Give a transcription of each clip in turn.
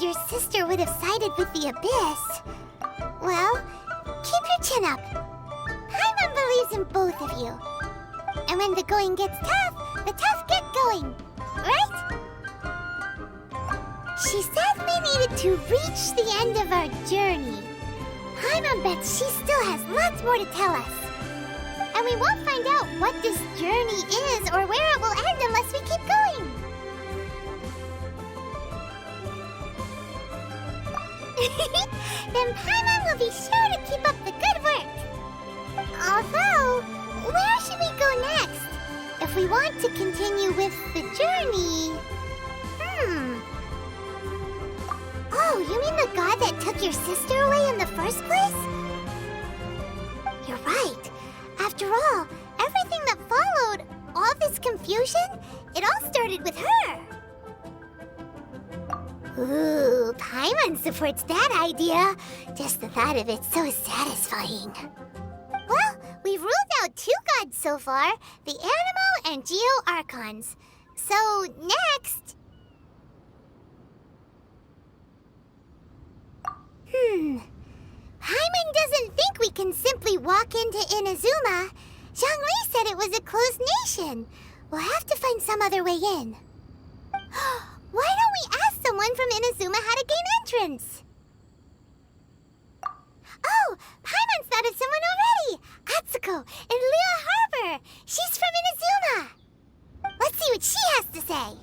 Your sister would have sided with the Abyss. Well, keep your chin up. Paimon believes in both of you. And when the going gets tough, the tough get going. Right? She said we needed to reach the end of our journey. Paimon bets she still has lots more to tell us. And we won't find out what this journey is or where it will end unless we keep going. Then Paimon will be sure to keep up the good work. Although, where should we go next? If we want to continue with the journey... Oh, you mean the god that took your sister away in the first place? You're right. After all, everything that followed, all this confusion, it all started with her. Ooh, Paimon supports that idea. Just the thought of it's so satisfying. Well, we've ruled out two gods so far, the Animo and Geo Archons. So, next... Paimon doesn't think we can simply walk into Inazuma. Zhongli said it was a closed nation. We'll have to find some other way in. Why don't we ask someone from Inazuma how to gain entrance? Oh, Paimon's thought of someone already! Atsuko, in Liyue Harbor! She's from Inazuma! Let's see what she has to say.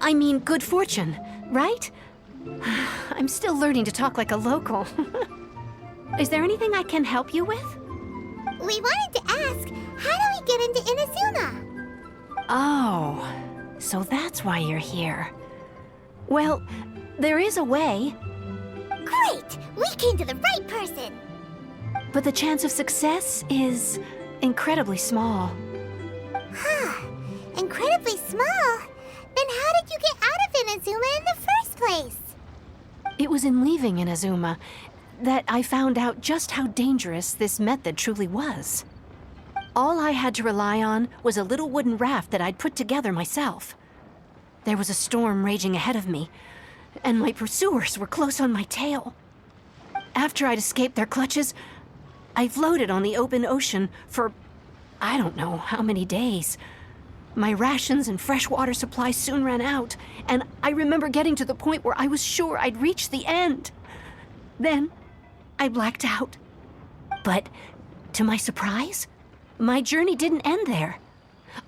I mean good fortune, right? I'm still learning to talk like a local. Is there anything I can help you with? We wanted to ask, how do we get into Inazuma? Oh, so that's why you're here. Well, there is a way. Great! We came to the right person! But the chance of success is incredibly small. Huh. Incredibly small? Then how did you get out of Inazuma in the first place? It was in leaving Inazuma that I found out just how dangerous this method truly was. All I had to rely on was a little wooden raft that I'd put together myself. There was a storm raging ahead of me, and my pursuers were close on my tail. After I'd escaped their clutches, I floated on the open ocean for I don't know how many days. My rations and freshwater supplies soon ran out, and I remember getting to the point where I was sure I'd reached the end. Then, I blacked out. But, to my surprise, my journey didn't end there.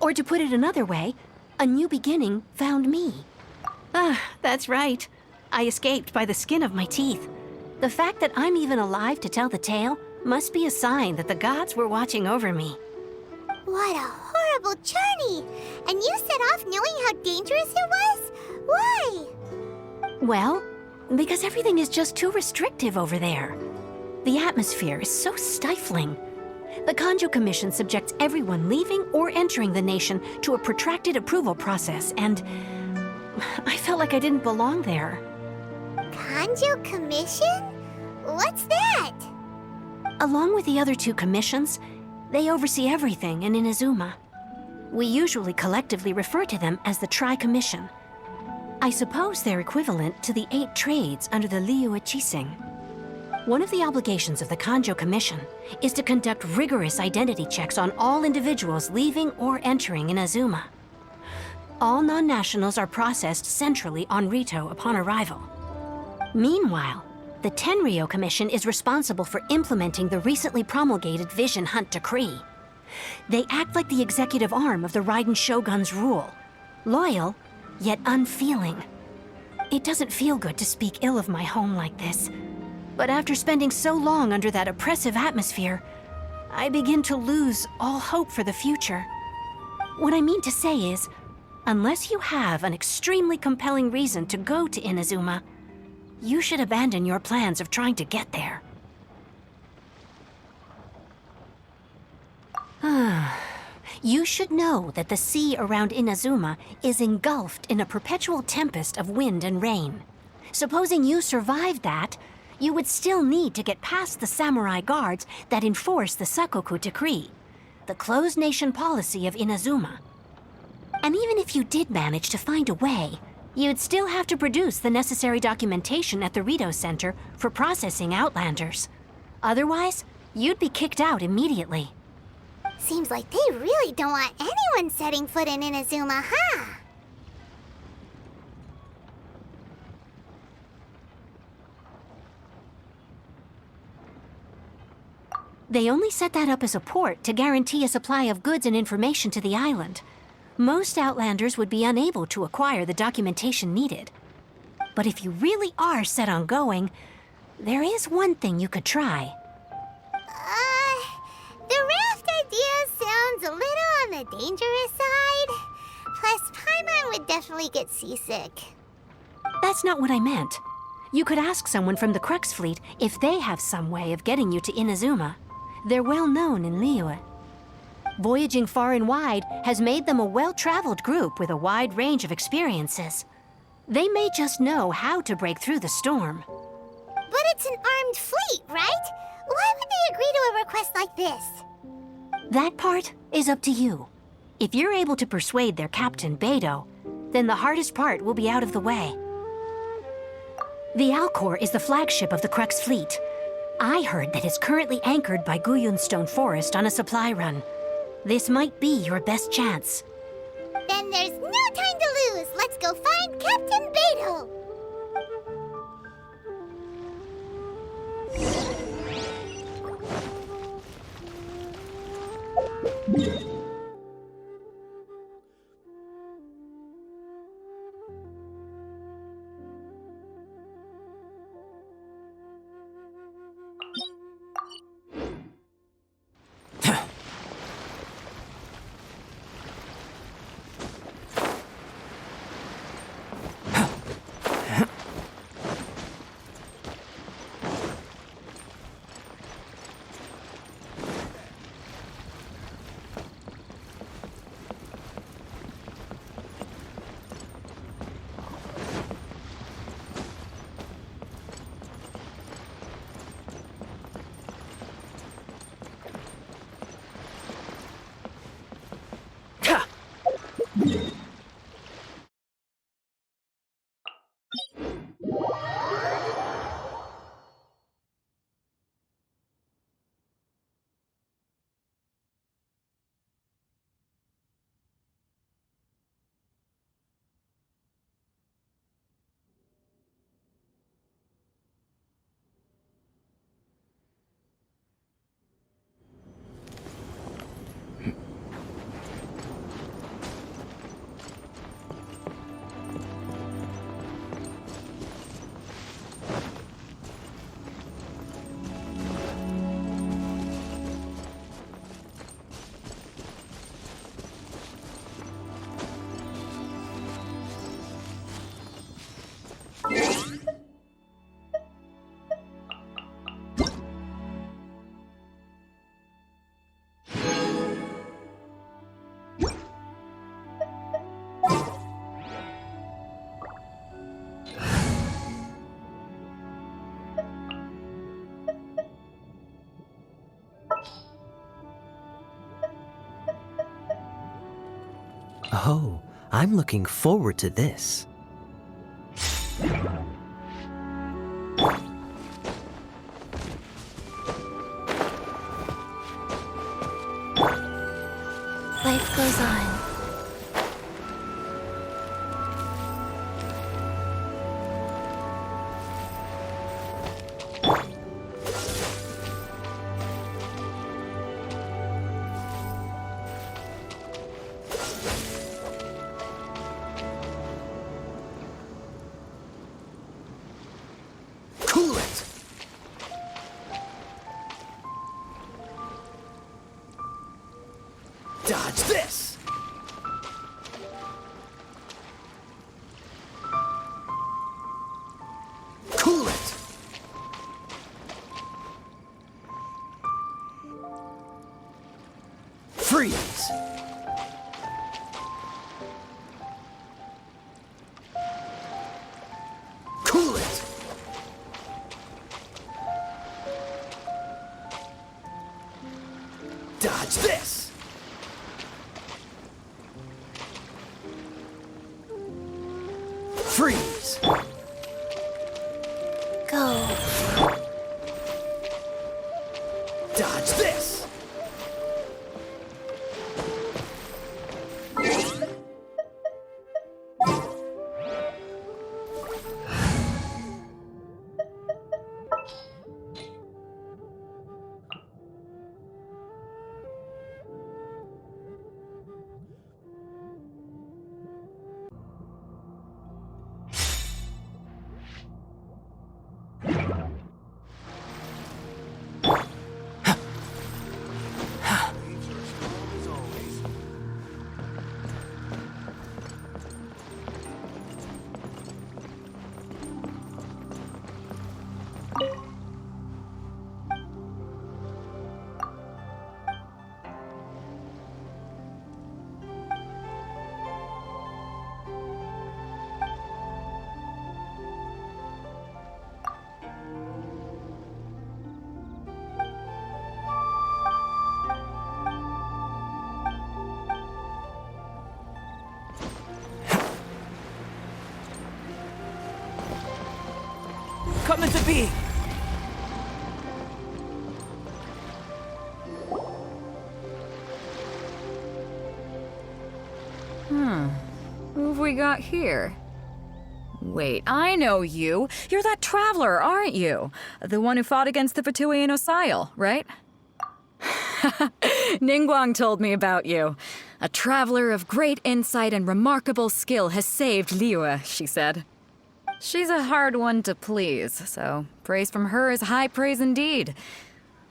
Or to put it another way, a new beginning found me. That's right. I escaped by the skin of my teeth. The fact that I'm even alive to tell the tale must be a sign that the gods were watching over me. What a horrible journey! And you set off knowing how dangerous it was? Why? Well, because everything is just too restrictive over there. The atmosphere is so stifling. The Kanjo Commission subjects everyone leaving or entering the nation to a protracted approval process, and I felt like I didn't belong there. Kanjo Commission? What's that? Along with the other two commissions, they oversee everything in Inazuma. We usually collectively refer to them as the Tri-Commission. I suppose they're equivalent to the 8 trades under the Liyue Chising. One of the obligations of the Kanjo Commission is to conduct rigorous identity checks on all individuals leaving or entering Inazuma. All non-nationals are processed centrally on Rito upon arrival. Meanwhile, the Tenryo Commission is responsible for implementing the recently promulgated Vision Hunt Decree. They act like the executive arm of the Raiden Shogun's rule, loyal, yet unfeeling. It doesn't feel good to speak ill of my home like this, but after spending so long under that oppressive atmosphere, I begin to lose all hope for the future. What I mean to say is, unless you have an extremely compelling reason to go to Inazuma, you should abandon your plans of trying to get there. You should know that the sea around Inazuma is engulfed in a perpetual tempest of wind and rain. Supposing you survived that, you would still need to get past the samurai guards that enforce the Sakoku Decree, the closed nation policy of Inazuma. And even if you did manage to find a way, you'd still have to produce the necessary documentation at the Rito Center for processing Outlanders. Otherwise, you'd be kicked out immediately. Seems like they really don't want anyone setting foot in Inazuma, huh? They only set that up as a port to guarantee a supply of goods and information to the island. Most Outlanders would be unable to acquire the documentation needed. But if you really are set on going, there is one thing you could try. The raft idea sounds a little on the dangerous side. Plus, Paimon would definitely get seasick. That's not what I meant. You could ask someone from the Crux Fleet if they have some way of getting you to Inazuma. They're well known in Liyue. Voyaging far and wide has made them a well-traveled group with a wide range of experiences. They may just know how to break through the storm. But it's an armed fleet, right? Why would they agree to a request like this? That part is up to you. If you're able to persuade their captain, Beidou, then the hardest part will be out of the way. The Alcor is the flagship of the Crux Fleet. I heard that it's currently anchored by Guyunstone Forest on a supply run. This might be your best chance. Then there's no time to lose. Let's go find Captain Beidou. Oh, I'm looking forward to this. Life goes on. Cool it! Dodge this! Cool it! Freeze! Cool it! Dodge this! Freeze! Go. Dodge this! Come into being! Who have we got here? Wait, I know you. You're that traveler, aren't you? The one who fought against the Fatuian Osile, right? Ningguang told me about you. A traveler of great insight and remarkable skill has saved Liyue, she said. She's a hard one to please, so praise from her is high praise indeed.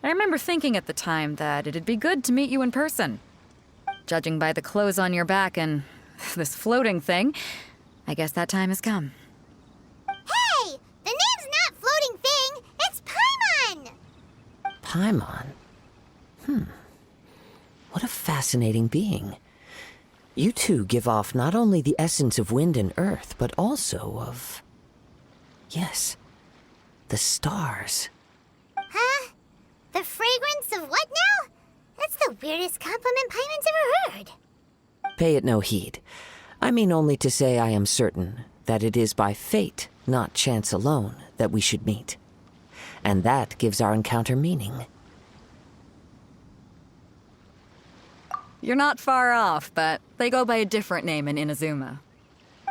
I remember thinking at the time that it'd be good to meet you in person. Judging by the clothes on your back and this floating thing, I guess that time has come. Hey! The name's not Floating Thing, it's Paimon! Paimon? What a fascinating being. You two give off not only the essence of wind and earth, but also of... yes, the stars. Huh? The fragrance of what now? That's the weirdest compliment Paimon's ever heard. Pay it no heed. I mean only to say I am certain that it is by fate, not chance alone, that we should meet. And that gives our encounter meaning. You're not far off, but they go by a different name in Inazuma.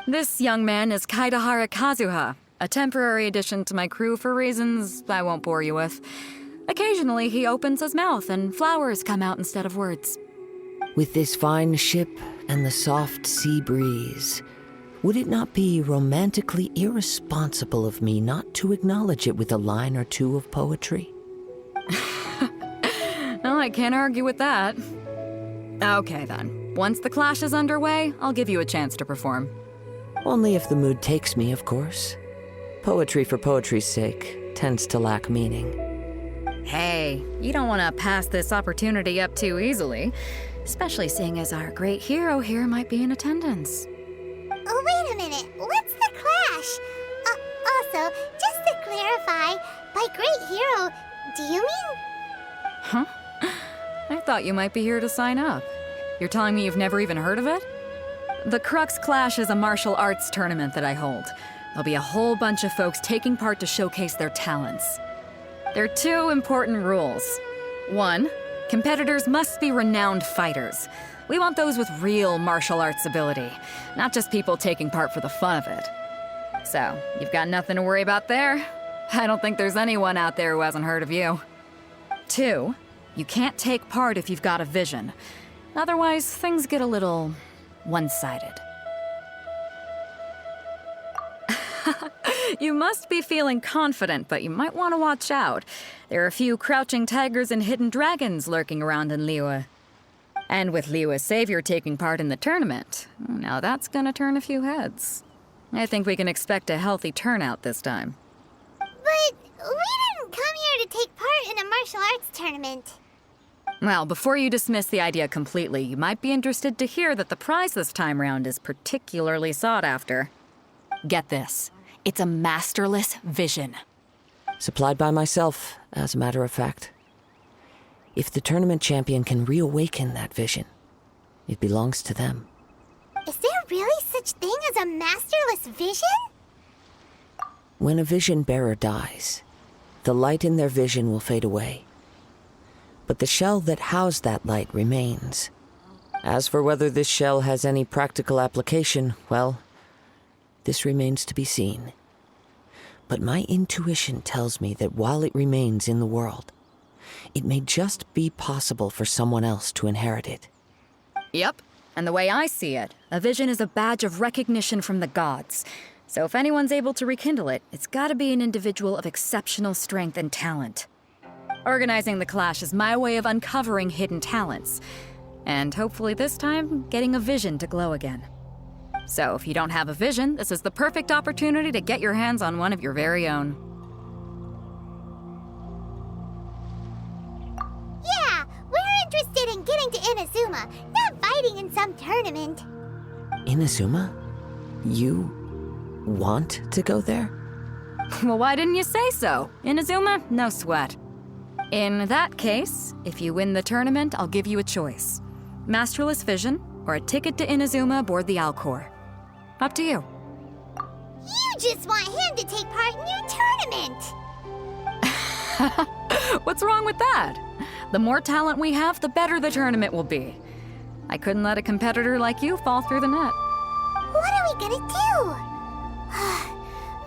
This young man is Kaidahara Kazuha, a temporary addition to my crew for reasons I won't bore you with. Occasionally, he opens his mouth and flowers come out instead of words. With this fine ship and the soft sea breeze, would it not be romantically irresponsible of me not to acknowledge it with a line or two of poetry? Oh, I can't argue with that. Okay then. Once the clash is underway, I'll give you a chance to perform. Only if the mood takes me, of course. Poetry for poetry's sake tends to lack meaning. Hey, you don't want to pass this opportunity up too easily, especially seeing as our great hero here might be in attendance. Oh, wait a minute. What's the clash? Also, just to clarify, by great hero, do you mean? Huh? I thought you might be here to sign up. You're telling me you've never even heard of it? The Crux Clash is a martial arts tournament that I hold. There'll be a whole bunch of folks taking part to showcase their talents. There are two important rules. One, competitors must be renowned fighters. We want those with real martial arts ability, not just people taking part for the fun of it. So, you've got nothing to worry about there. I don't think there's anyone out there who hasn't heard of you. Two, you can't take part if you've got a vision. Otherwise, things get a little one-sided. You must be feeling confident, but you might want to watch out. There are a few crouching tigers and hidden dragons lurking around in Liyue. And with Liyue's savior taking part in the tournament, now that's gonna turn a few heads. I think we can expect a healthy turnout this time. But we didn't come here to take part in a martial arts tournament. Well, before you dismiss the idea completely, you might be interested to hear that the prize this time round is particularly sought after. Get this. It's a masterless vision. Supplied by myself, as a matter of fact. If the tournament champion can reawaken that vision, it belongs to them. Is there really such thing as a masterless vision? When a vision bearer dies, the light in their vision will fade away. But the shell that housed that light remains. As for whether this shell has any practical application, well, this remains to be seen. But my intuition tells me that while it remains in the world, it may just be possible for someone else to inherit it. Yep. And the way I see it, a vision is a badge of recognition from the gods. So if anyone's able to rekindle it, it's gotta be an individual of exceptional strength and talent. Organizing the clash is my way of uncovering hidden talents. And hopefully this time, getting a vision to glow again. So if you don't have a vision, this is the perfect opportunity to get your hands on one of your very own. Yeah, we're interested in getting to Inazuma, not fighting in some tournament. Inazuma? You want to go there? Well, why didn't you say so? Inazuma? No sweat. In that case, if you win the tournament, I'll give you a choice. Masterless Vision, or a ticket to Inazuma aboard the Alcor. Up to you. You just want him to take part in your tournament. What's wrong with that? The more talent we have, the better the tournament will be. I couldn't let a competitor like you fall through the net. What are we gonna do?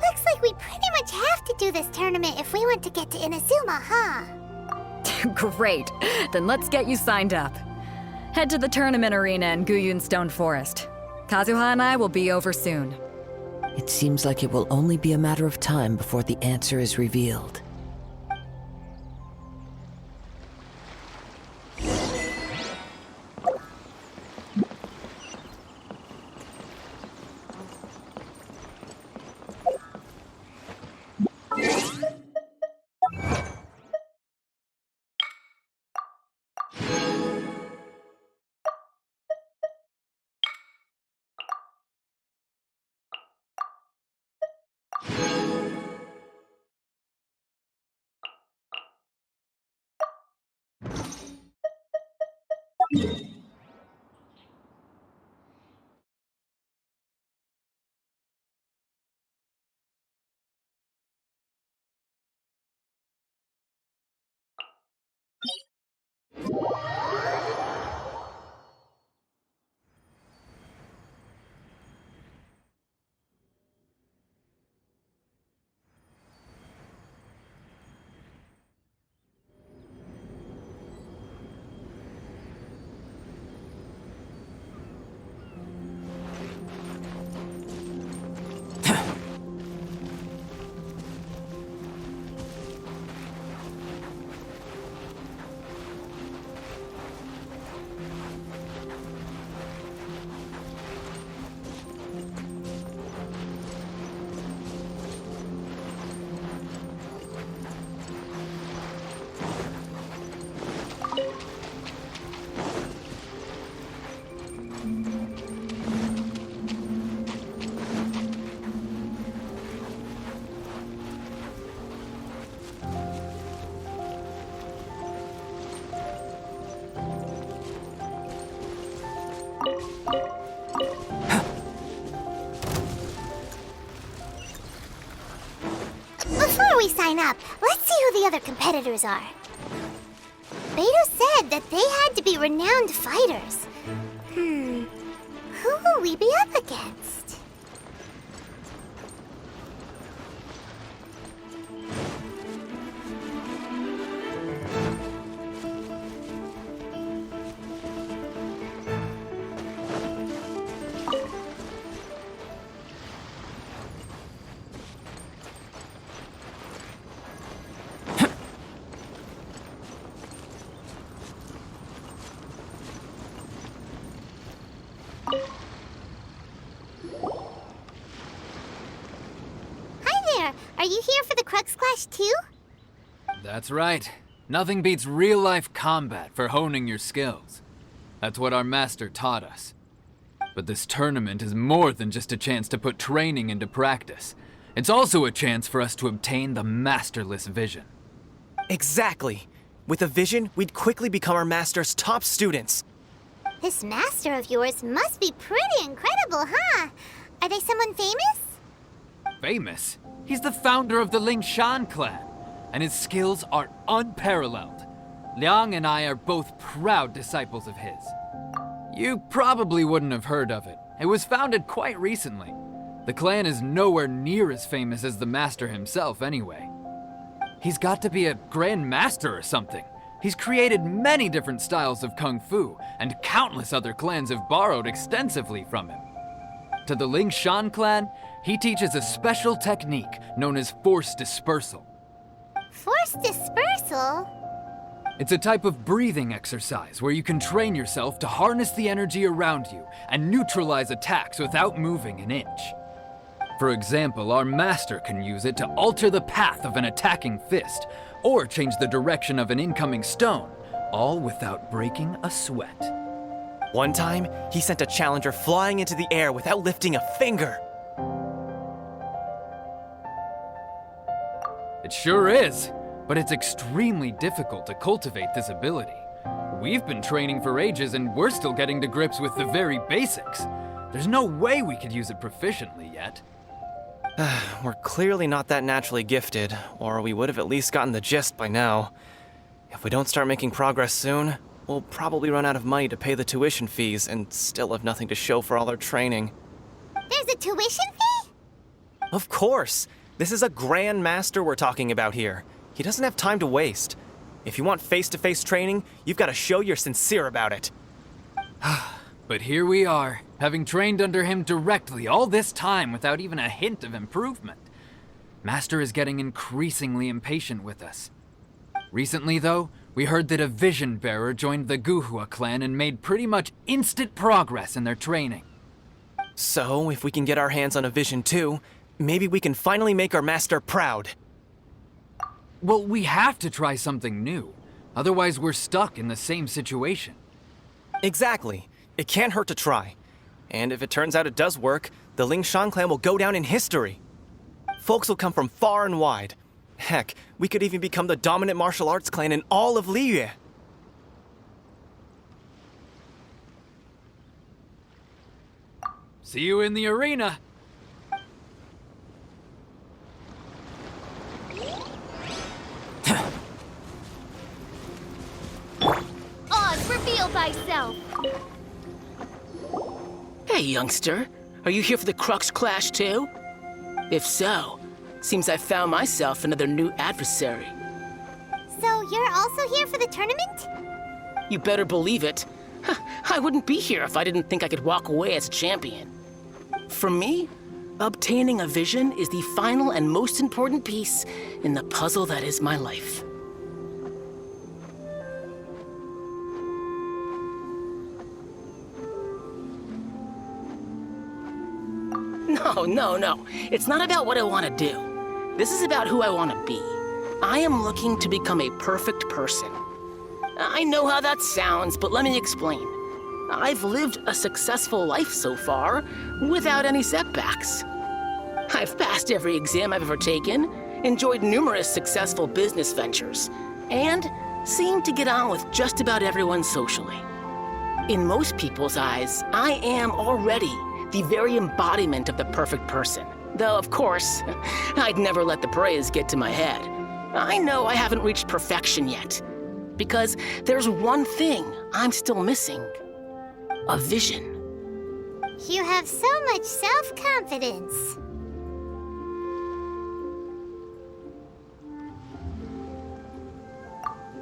Looks like we pretty much have to do this tournament if we want to get to Inazuma, huh? Great. Then let's get you signed up. Head to the tournament arena in Guyun Stone Forest. Kazuha and I will be over soon. It seems like it will only be a matter of time before the answer is revealed. we sign up, let's see who the other competitors are. Beto said that they had to be renowned fighters. Who will we be up against? Are you here for the Crux Clash too? That's right. Nothing beats real-life combat for honing your skills. That's what our master taught us. But this tournament is more than just a chance to put training into practice. It's also a chance for us to obtain the masterless vision. Exactly. With a vision, we'd quickly become our master's top students. This master of yours must be pretty incredible, huh? Are they someone famous? Famous? He's the founder of the Lingshan clan, and his skills are unparalleled. Liang and I are both proud disciples of his. You probably wouldn't have heard of it. It was founded quite recently. The clan is nowhere near as famous as the master himself anyway. He's got to be a grand master or something. He's created many different styles of kung fu, and countless other clans have borrowed extensively from him. To the Lingshan clan, he teaches a special technique known as force dispersal. Force dispersal? It's a type of breathing exercise where you can train yourself to harness the energy around you and neutralize attacks without moving an inch. For example, our master can use it to alter the path of an attacking fist, or change the direction of an incoming stone, all without breaking a sweat. One time, he sent a challenger flying into the air without lifting a finger. It sure is, but it's extremely difficult to cultivate this ability. We've been training for ages and we're still getting to grips with the very basics. There's no way we could use it proficiently yet. We're clearly not that naturally gifted, or we would have at least gotten the gist by now. If we don't start making progress soon, we'll probably run out of money to pay the tuition fees and still have nothing to show for all our training. There's a tuition fee? Of course! This is a grand master we're talking about here. He doesn't have time to waste. If you want face-to-face training, you've got to show you're sincere about it. But here we are, having trained under him directly all this time without even a hint of improvement. Master is getting increasingly impatient with us. Recently, though, we heard that a vision bearer joined the Guhua clan and made pretty much instant progress in their training. So, if we can get our hands on a vision too, maybe we can finally make our master proud. Well, we have to try something new. Otherwise, we're stuck in the same situation. Exactly. It can't hurt to try. And if it turns out it does work, the Lingshan clan will go down in history. Folks will come from far and wide. Heck, we could even become the dominant martial arts clan in all of Liyue. See you in the arena. Oz, reveal thyself! Hey, youngster. Are you here for the Crux Clash too? If so, seems I found myself another new adversary. So you're also here for the tournament? You better believe it. I wouldn't be here if I didn't think I could walk away as a champion. For me, obtaining a vision is the final and most important piece in the puzzle that is my life. No. It's not about what I want to do. This is about who I want to be. I am looking to become a perfect person. I know how that sounds, but let me explain. I've lived a successful life so far, without any setbacks. I've passed every exam I've ever taken, enjoyed numerous successful business ventures, and seemed to get on with just about everyone socially. In most people's eyes, I am already the very embodiment of the perfect person. Though, of course, I'd never let the praise get to my head. I know I haven't reached perfection yet. Because there's one thing I'm still missing. A vision. You have so much self-confidence.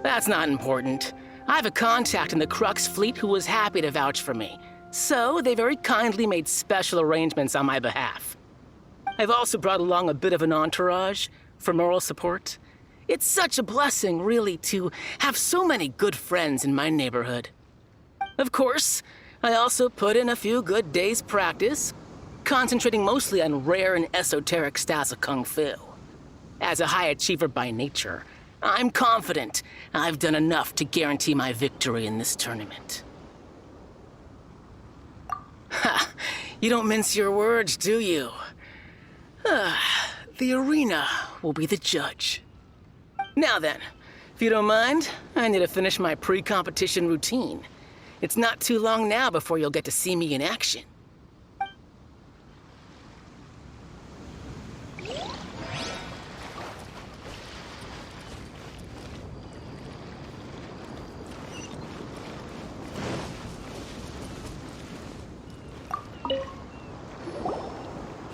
That's not important. I have a contact in the Crux fleet who was happy to vouch for me. So they very kindly made special arrangements on my behalf. I've also brought along a bit of an entourage for moral support. It's such a blessing, really, to have so many good friends in my neighborhood. Of course, I also put in a few good days' practice, concentrating mostly on rare and esoteric styles of Kung Fu. As a high achiever by nature, I'm confident I've done enough to guarantee my victory in this tournament. Ha! You don't mince your words, do you? The arena will be the judge. Now then, if you don't mind, I need to finish my pre-competition routine. It's not too long now before you'll get to see me in action.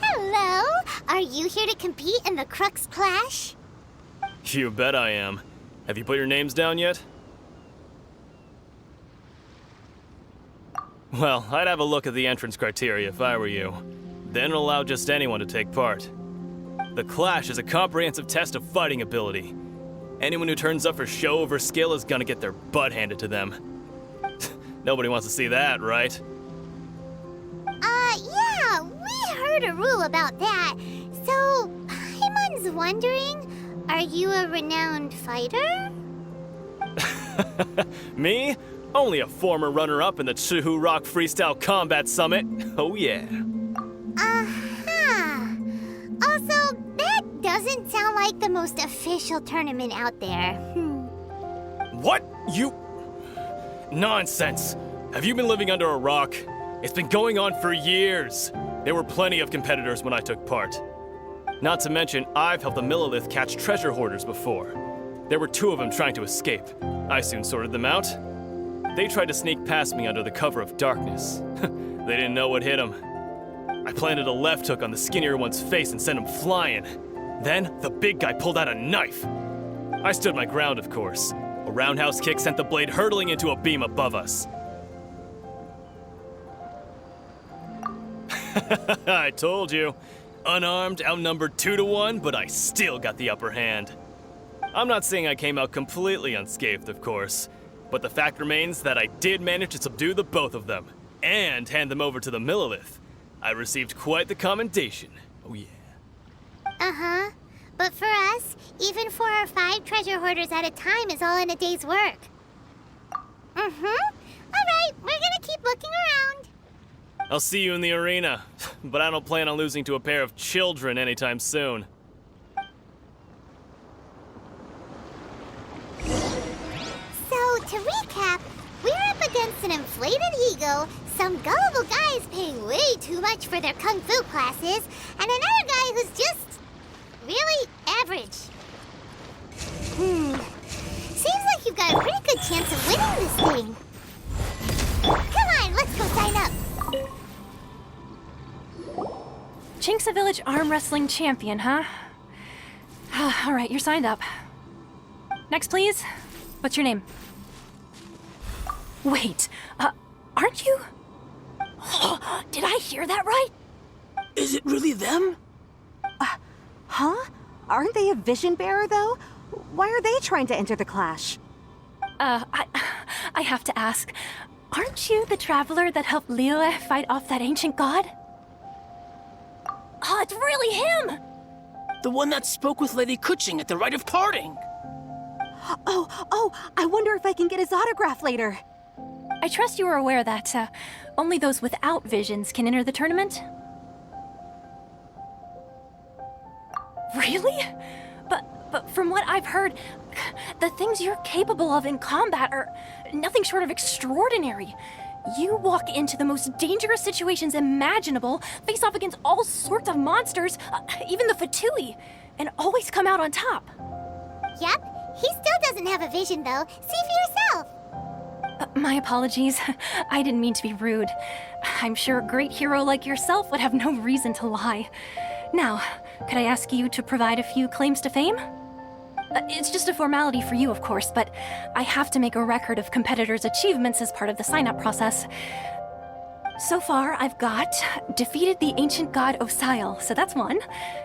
Hello? Are you here to compete in the Crux Clash? You bet I am. Have you put your names down yet? Well, I'd have a look at the entrance criteria if I were you. Then allow just anyone to take part. The Clash is a comprehensive test of fighting ability. Anyone who turns up for show over skill is gonna get their butt handed to them. Nobody wants to see that, right? Yeah, we heard a rule about that. So, Paimon's wondering, are you a renowned fighter? Me? Only a former runner-up in the Chihu Rock Freestyle Combat Summit. Oh yeah. Uh-huh. Also, that doesn't sound like the most official tournament out there. What? You... Nonsense. Have you been living under a rock? It's been going on for years. There were plenty of competitors when I took part. Not to mention, I've helped the Millilith catch treasure hoarders before. There were 2 of them trying to escape. I soon sorted them out. They tried to sneak past me under the cover of darkness. They didn't know what hit them. I planted a left hook on the skinnier one's face and sent him flying. Then, the big guy pulled out a knife. I stood my ground, of course. A roundhouse kick sent the blade hurtling into a beam above us. I told you. Unarmed, outnumbered 2 to 1, but I still got the upper hand. I'm not saying I came out completely unscathed, of course, but the fact remains that I did manage to subdue the both of them, and hand them over to the Millilith. I received quite the commendation. Oh yeah. Uh-huh. But for us, even 4 or 5 treasure hoarders at a time is all in a day's work. Mm-hmm. All right, we're gonna keep looking around. I'll see you in the arena, but I don't plan on losing to a pair of children anytime soon. So, to recap, we're up against an inflated ego, some gullible guys paying way too much for their kung fu classes, and another guy who's just really average. Seems like you've got a pretty good chance of winning this thing. Come on, let's go sign up. Chinksa Village arm wrestling champion, huh? All right, you're signed up. Next, please. What's your name? Wait, aren't you? Did I hear that right? Is it really them? Huh? Aren't they a vision bearer, though? Why are they trying to enter the Clash? I have to ask, aren't you the traveler that helped Liyue fight off that ancient god? Oh, it's really him! The one that spoke with Lady Kuching at the rite of parting. Oh, I wonder if I can get his autograph later. I trust you are aware that only those without visions can enter the tournament? Really? But from what I've heard, the things you're capable of in combat are nothing short of extraordinary. You walk into the most dangerous situations imaginable, face off against all sorts of monsters, even the Fatui, and always come out on top. Yep, he still doesn't have a vision though. See for yourself. My apologies. I didn't mean to be rude. I'm sure a great hero like yourself would have no reason to lie. Now, could I ask you to provide a few claims to fame? It's just a formality for you, of course, but I have to make a record of competitors' achievements as part of the sign-up process. So far, I've got defeated the ancient god Osile, so that's one.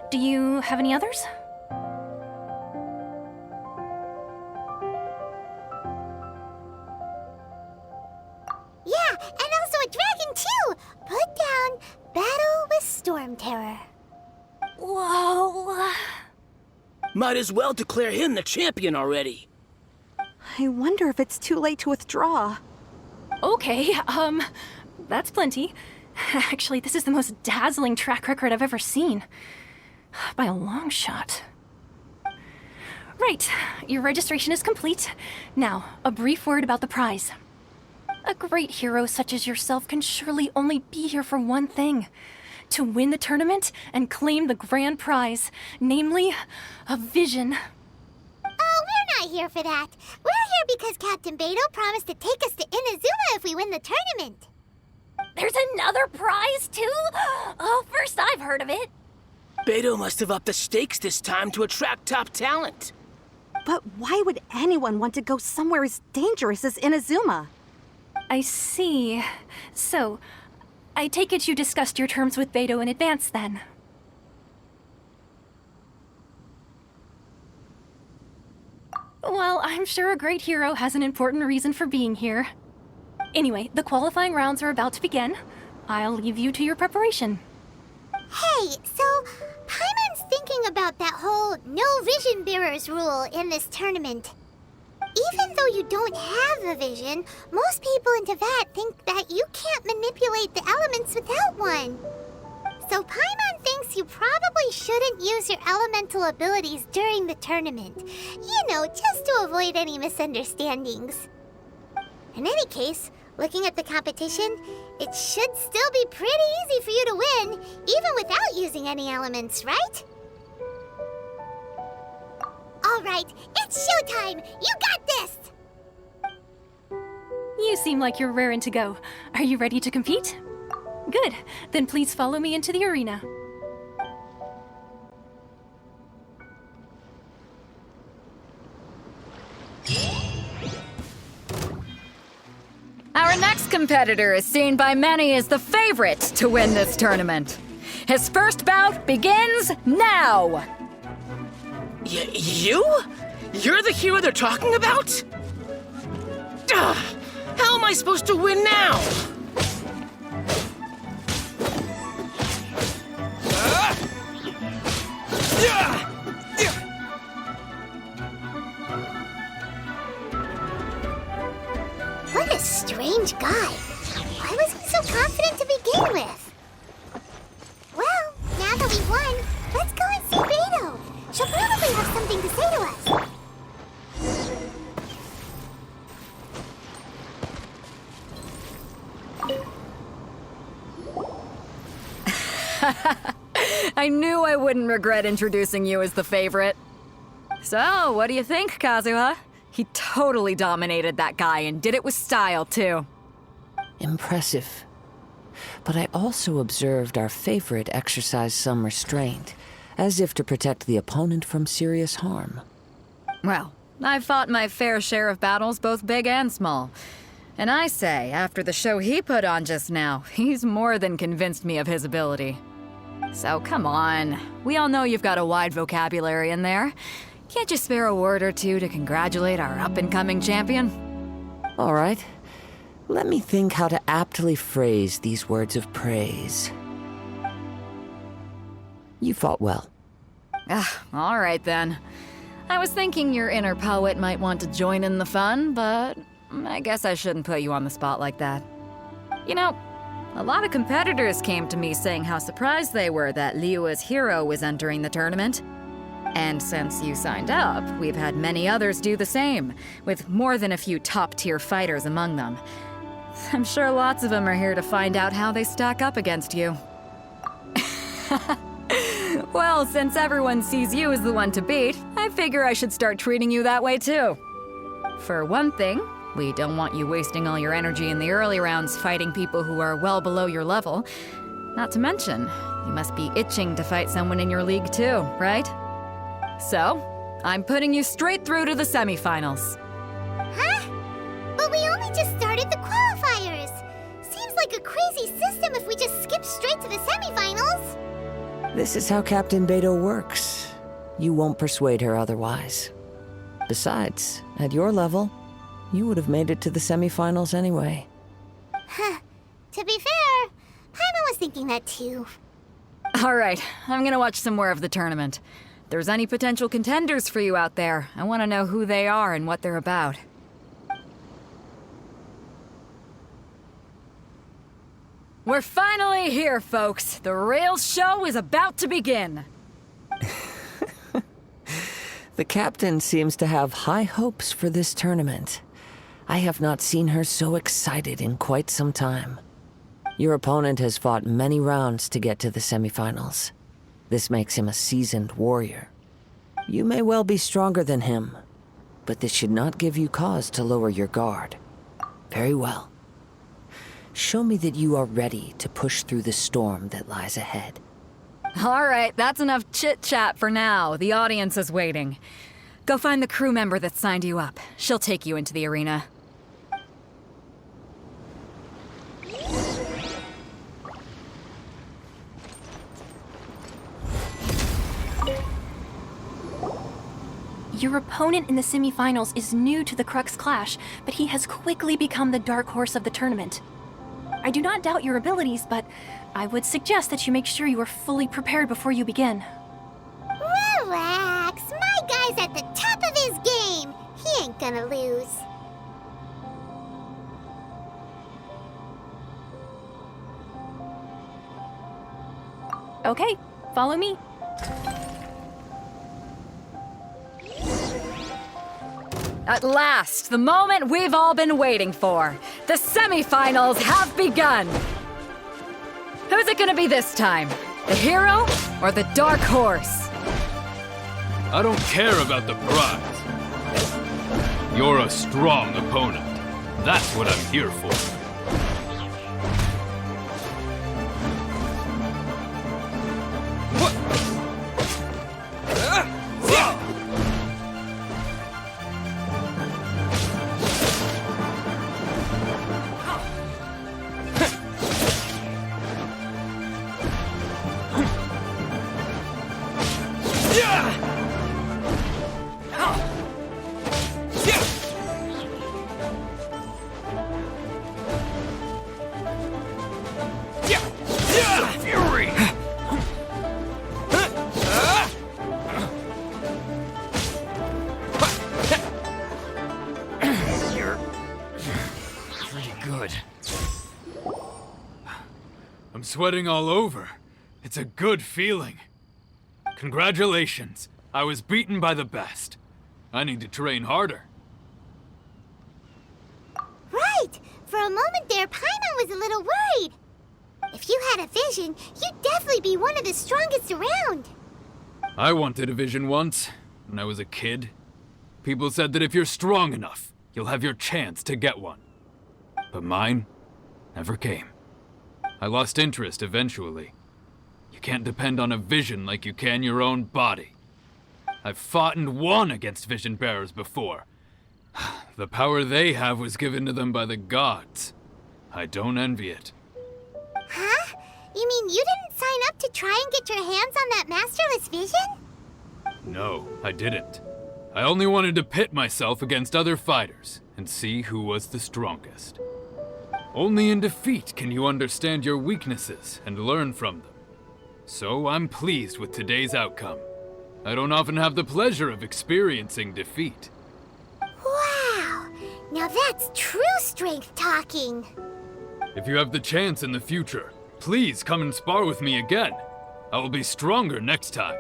Do you have any others? Yeah, and also a dragon too! Put down Battle with Storm Terror. Whoa. Might as well declare him the champion already. I wonder if it's too late to withdraw. Okay, that's plenty. Actually, this is the most dazzling track record I've ever seen. By a long shot. Right, your registration is complete. Now, a brief word about the prize. A great hero such as yourself can surely only be here for one thing. To win the tournament and claim the grand prize, namely, a vision. Oh, we're not here for that. We're here because Captain Beto promised to take us to Inazuma if we win the tournament. There's another prize, too? Oh, first I've heard of it. Beto must have upped the stakes this time to attract top talent. But why would anyone want to go somewhere as dangerous as Inazuma? I see. So, I take it you discussed your terms with Beto in advance, then? Well, I'm sure a great hero has an important reason for being here. Anyway, the qualifying rounds are about to begin. I'll leave you to your preparation. Hey, so Paimon's thinking about that whole no vision bearers rule in this tournament. Even though you don't have a vision, most people in Teyvat think that you can't manipulate the elements without one. So Paimon thinks you probably shouldn't use your elemental abilities during the tournament. You know, just to avoid any misunderstandings. In any case, looking at the competition, it should still be pretty easy for you to win, even without using any elements, right? All right, it's showtime! You got this! You seem like you're raring to go. Are you ready to compete? Good. Then please follow me into the arena. Our next competitor is seen by many as the favorite to win this tournament. His first bout begins now! You? You're the hero they're talking about? Ugh, how am I supposed to win now? What a strange guy. Why was he so confident to begin with? Well, now that we've won, let's go and see Beto. She'll probably have something to say to us. I knew I wouldn't regret introducing you as the favorite. So, what do you think, Kazuha? He totally dominated that guy and did it with style, too. Impressive. But I also observed our favorite exercise some restraint, as if to protect the opponent from serious harm. Well, I've fought my fair share of battles, both big and small. And I say, after the show he put on just now, he's more than convinced me of his ability. So come on, we all know you've got a wide vocabulary in there. Can't you spare a word or two to congratulate our up-and-coming champion? All right. Let me think how to aptly phrase these words of praise. You fought well. All right then. I was thinking your inner poet might want to join in the fun, but I guess I shouldn't put you on the spot like that. You know, a lot of competitors came to me saying how surprised they were that Liyue's hero was entering the tournament. And since you signed up, we've had many others do the same, with more than a few top-tier fighters among them. I'm sure lots of them are here to find out how they stack up against you. Well, since everyone sees you as the one to beat, I figure I should start treating you that way too. For one thing, we don't want you wasting all your energy in the early rounds fighting people who are well below your level. Not to mention, you must be itching to fight someone in your league too, right? So, I'm putting you straight through to the semifinals. Huh? But we only just started the qualifiers. Seems like a crazy system if we just skip straight to the semifinals. This is how Captain Beto works. You won't persuade her otherwise. Besides, at your level, you would have made it to the semifinals anyway. Huh. To be fair, Paimon was thinking that too. Alright, I'm gonna watch some more of the tournament. If there's any potential contenders for you out there, I want to know who they are and what they're about. We're finally here, folks. The Rails show is about to begin. The captain seems to have high hopes for this tournament. I have not seen her so excited in quite some time. Your opponent has fought many rounds to get to the semifinals. This makes him a seasoned warrior. You may well be stronger than him, but this should not give you cause to lower your guard. Very well. Show me that you are ready to push through the storm that lies ahead. Alright, that's enough chit-chat for now. The audience is waiting. Go find the crew member that signed you up. She'll take you into the arena. Your opponent in the semifinals is new to the Crux Clash, but he has quickly become the dark horse of the tournament. I do not doubt your abilities, but I would suggest that you make sure you are fully prepared before you begin. Relax. My guy's at the top of his game. He ain't gonna lose. Okay, follow me. At last, the moment we've all been waiting for. The semifinals have begun. Who's it gonna be this time? The hero or the dark horse? I don't care about the prize. You're a strong opponent. That's what I'm here for. I'm sweating all over. It's a good feeling. Congratulations. I was beaten by the best. I need to train harder. Right. For a moment there, Paimon was a little worried. If you had a vision, you'd definitely be one of the strongest around. I wanted a vision once, when I was a kid. People said that if you're strong enough, you'll have your chance to get one. But mine never came. I lost interest eventually. You can't depend on a vision like you can your own body. I've fought and won against vision bearers before. The power they have was given to them by the gods. I don't envy it. Huh? You mean you didn't sign up to try and get your hands on that masterless vision? No, I didn't. I only wanted to pit myself against other fighters and see who was the strongest. Only in defeat can you understand your weaknesses and learn from them. So I'm pleased with today's outcome. I don't often have the pleasure of experiencing defeat. Wow! Now that's true strength talking. If you have the chance in the future, please come and spar with me again. I will be stronger next time.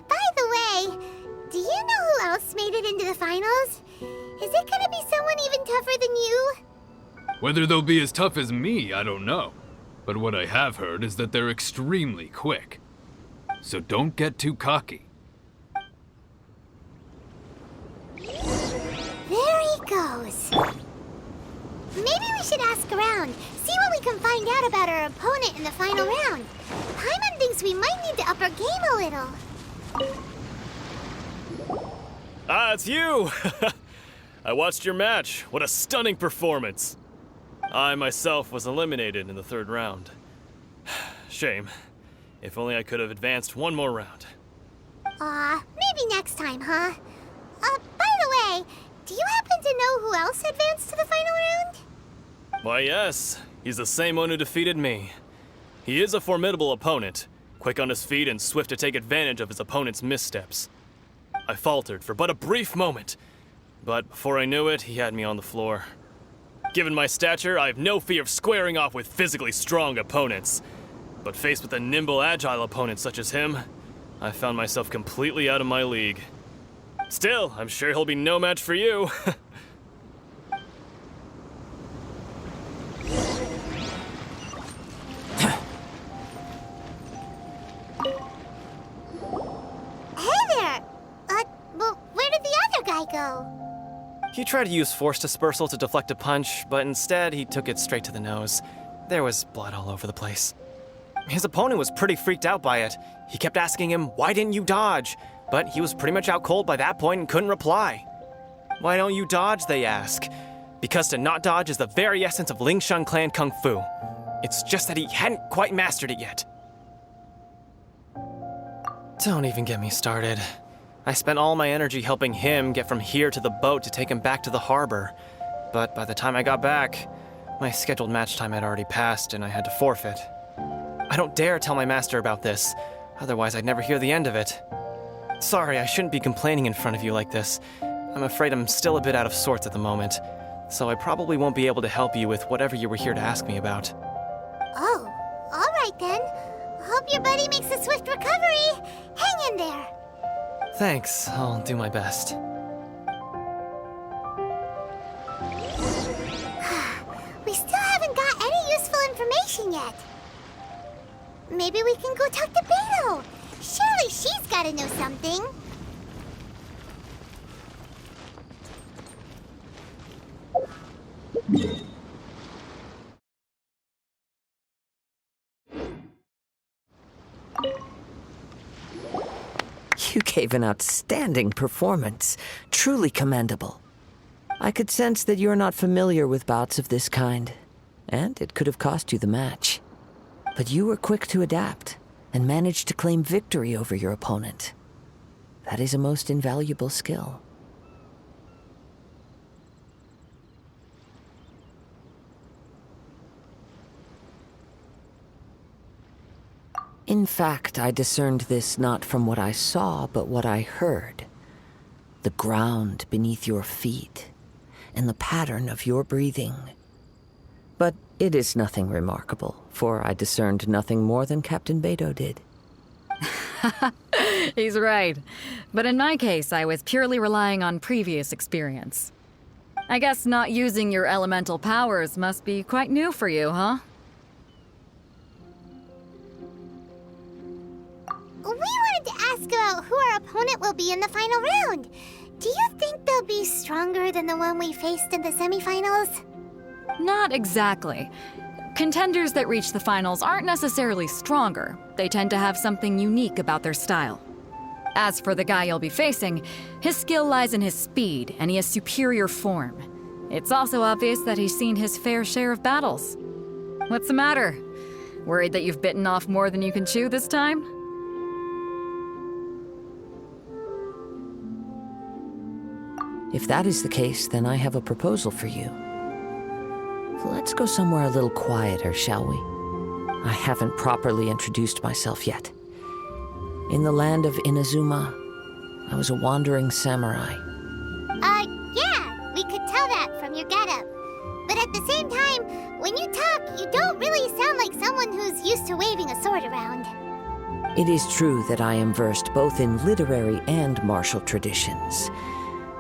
By the way, do you know who else just made it into the finals? Is it gonna be someone even tougher than you? Whether they'll be as tough as me, I don't know. But what I have heard is that they're extremely quick. So don't get too cocky. There he goes. Maybe we should ask around, see what we can find out about our opponent in the final round. Paimon thinks we might need to up our game a little. Ah, it's you! I watched your match. What a stunning performance. I myself was eliminated in the third round. Shame. If only I could have advanced one more round. Maybe next time, huh? By the way, do you happen to know who else advanced to the final round? Why, yes. He's the same one who defeated me. He is a formidable opponent, quick on his feet and swift to take advantage of his opponent's missteps. I faltered for but a brief moment, but before I knew it, he had me on the floor. Given my stature, I have no fear of squaring off with physically strong opponents. But faced with a nimble, agile opponent such as him, I found myself completely out of my league. Still, I'm sure he'll be no match for you. Hey there! Well, where did the other guy go? He tried to use force dispersal to deflect a punch, but instead he took it straight to the nose. There was blood all over the place. His opponent was pretty freaked out by it. He kept asking him, "Why didn't you dodge?" But he was pretty much out cold by that point and couldn't reply. "Why don't you dodge?" they ask. Because to not dodge is the very essence of Lingshan clan kung fu. It's just that he hadn't quite mastered it yet. Don't even get me started. I spent all my energy helping him get from here to the boat to take him back to the harbor. But by the time I got back, my scheduled match time had already passed and I had to forfeit. I don't dare tell my master about this, otherwise I'd never hear the end of it. Sorry, I shouldn't be complaining in front of you like this. I'm afraid I'm still a bit out of sorts at the moment, so I probably won't be able to help you with whatever you were here to ask me about. Oh, all right then. Hope your buddy makes a swift recovery. Hang in there. Thanks, I'll do my best. We still haven't got any useful information yet. Maybe we can go talk to Beto. Surely she's gotta know something. You gave an outstanding performance. Truly commendable. I could sense that you're not familiar with bouts of this kind, and it could have cost you the match. But you were quick to adapt, and managed to claim victory over your opponent. That is a most invaluable skill. In fact, I discerned this not from what I saw, but what I heard. The ground beneath your feet, and the pattern of your breathing. But it is nothing remarkable, for I discerned nothing more than Captain Beto did. He's right. But in my case, I was purely relying on previous experience. I guess not using your elemental powers must be quite new for you, huh? We wanted to ask about who our opponent will be in the final round. Do you think they'll be stronger than the one we faced in the semifinals? Not exactly. Contenders that reach the finals aren't necessarily stronger. They tend to have something unique about their style. As for the guy you'll be facing, his skill lies in his speed, and he has superior form. It's also obvious that he's seen his fair share of battles. What's the matter? Worried that you've bitten off more than you can chew this time? If that is the case, then I have a proposal for you. Let's go somewhere a little quieter, shall we? I haven't properly introduced myself yet. In the land of Inazuma, I was a wandering samurai. Yeah, we could tell that from your getup. But at the same time, when you talk, you don't really sound like someone who's used to waving a sword around. It is true that I am versed both in literary and martial traditions.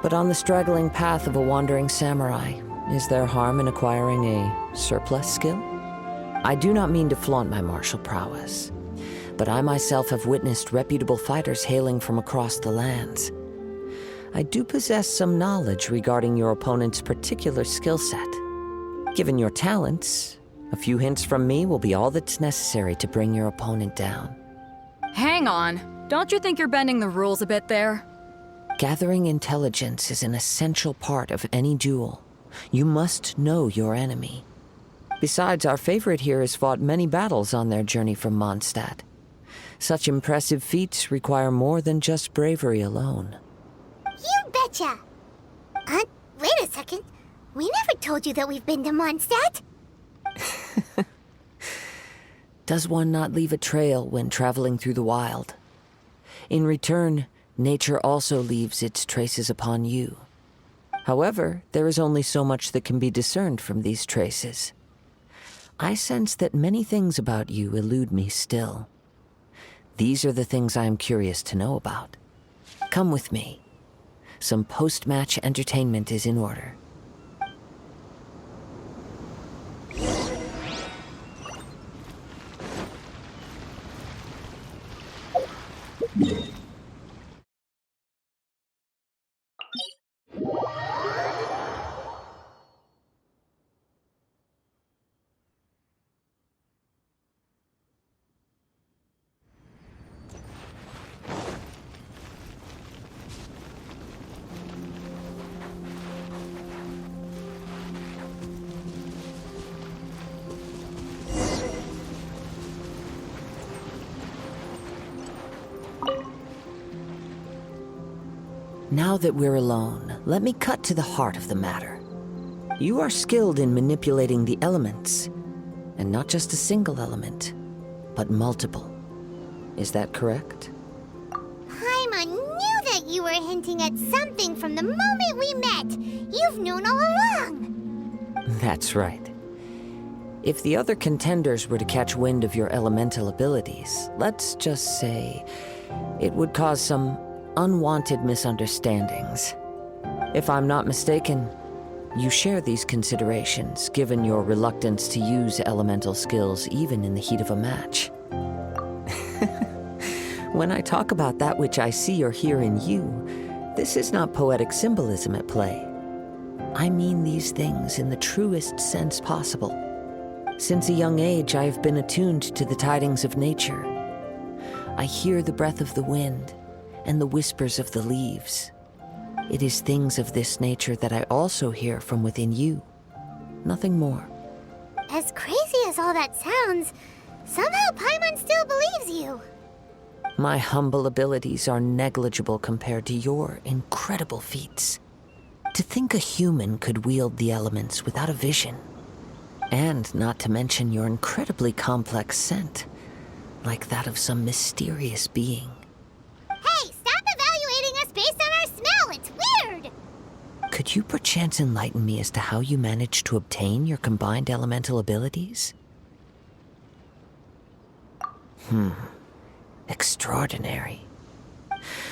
But on the straggling path of a wandering samurai, is there harm in acquiring a surplus skill? I do not mean to flaunt my martial prowess, but I myself have witnessed reputable fighters hailing from across the lands. I do possess some knowledge regarding your opponent's particular skill set. Given your talents, a few hints from me will be all that's necessary to bring your opponent down. Hang on. Don't you think you're bending the rules a bit there? Gathering intelligence is an essential part of any duel. You must know your enemy. Besides, our favorite here has fought many battles on their journey from Mondstadt. Such impressive feats require more than just bravery alone. You betcha! Wait a second. We never told you that we've been to Mondstadt. Does one not leave a trail when traveling through the wild? In return, nature also leaves its traces upon you. However, there is only so much that can be discerned from these traces. I sense that many things about you elude me still. These are the things I am curious to know about. Come with me. Some post-match entertainment is in order. Now that we're alone, let me cut to the heart of the matter. You are skilled in manipulating the elements, and not just a single element, but multiple. Is that correct? Paimon knew that you were hinting at something from the moment we met. You've known all along. That's right. If the other contenders were to catch wind of your elemental abilities, let's just say it would cause some unwanted misunderstandings. If I'm not mistaken, you share these considerations, given your reluctance to use elemental skills even in the heat of a match. When I talk about that which I see or hear in you, this is not poetic symbolism at play. I mean these things in the truest sense possible. Since a young age, I have been attuned to the tidings of nature. I hear the breath of the wind and the whispers of the leaves. It is things of this nature that I also hear from within you. Nothing more. As crazy as all that sounds, somehow Paimon still believes you. My humble abilities are negligible compared to your incredible feats. To think a human could wield the elements without a vision. And not to mention your incredibly complex scent, like that of some mysterious being. Hey, stop evaluating us based on our smell! It's weird! Could you perchance enlighten me as to how you managed to obtain your combined elemental abilities? Extraordinary.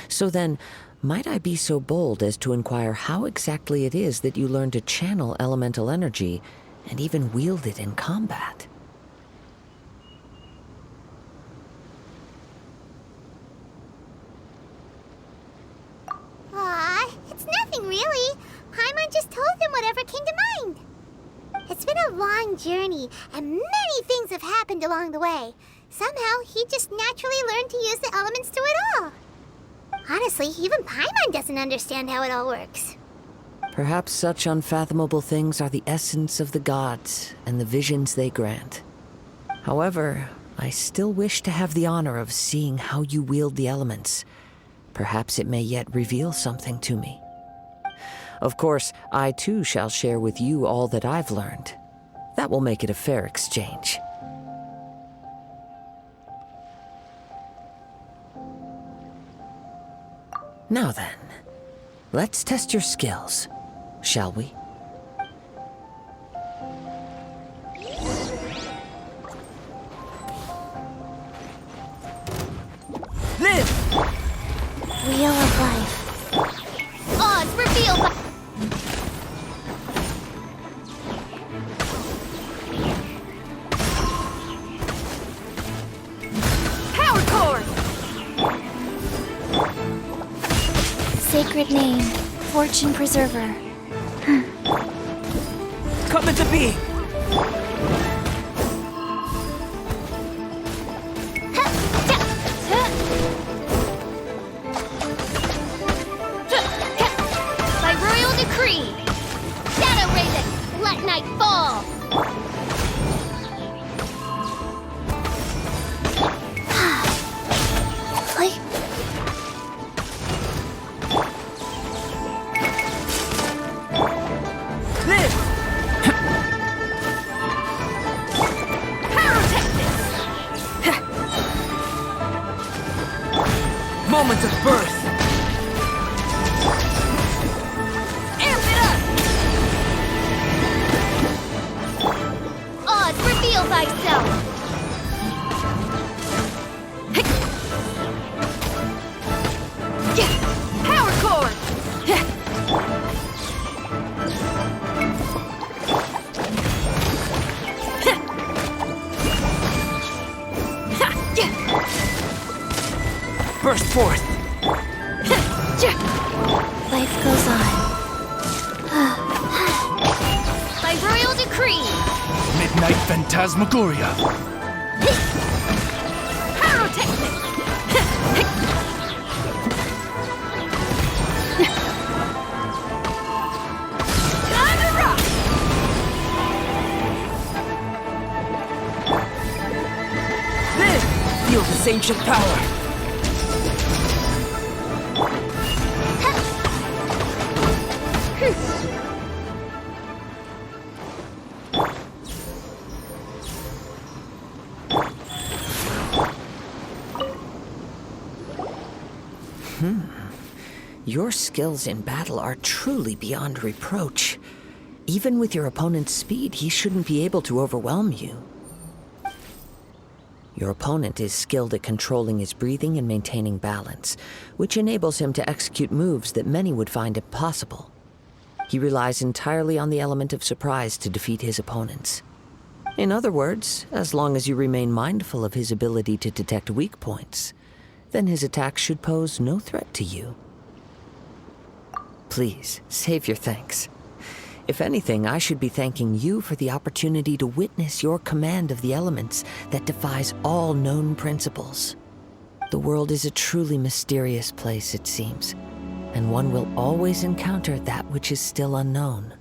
So then, might I be so bold as to inquire how exactly it is that you learned to channel elemental energy and even wield it in combat? Aw, it's nothing really. Paimon just told him whatever came to mind. It's been a long journey, and many things have happened along the way. Somehow, he just naturally learned to use the elements through it all. Honestly, even Paimon doesn't understand how it all works. Perhaps such unfathomable things are the essence of the gods and the visions they grant. However, I still wish to have the honor of seeing how you wield the elements. Perhaps it may yet reveal something to me. Of course, I too shall share with you all that I've learned. That will make it a fair exchange. Now then, let's test your skills, shall we? Wheel of Life. Odds revealed! sacred name, Fortune Preserver. Come into being! By royal decree, Shadow Raven, let night fall! Moment of birth! Amp it up! Oz, reveal thyself! Power core! Burst forth! Life goes on. By royal decree, Midnight Phantasmagoria. Pyrotechnics! Time to rock! Feel this ancient power! Your skills in battle are truly beyond reproach. Even with your opponent's speed, he shouldn't be able to overwhelm you. Your opponent is skilled at controlling his breathing and maintaining balance, which enables him to execute moves that many would find impossible. He relies entirely on the element of surprise to defeat his opponents. In other words, as long as you remain mindful of his ability to detect weak points, then his attacks should pose no threat to you. Please, save your thanks. If anything, I should be thanking you for the opportunity to witness your command of the elements that defies all known principles. The world is a truly mysterious place, it seems, and one will always encounter that which is still unknown.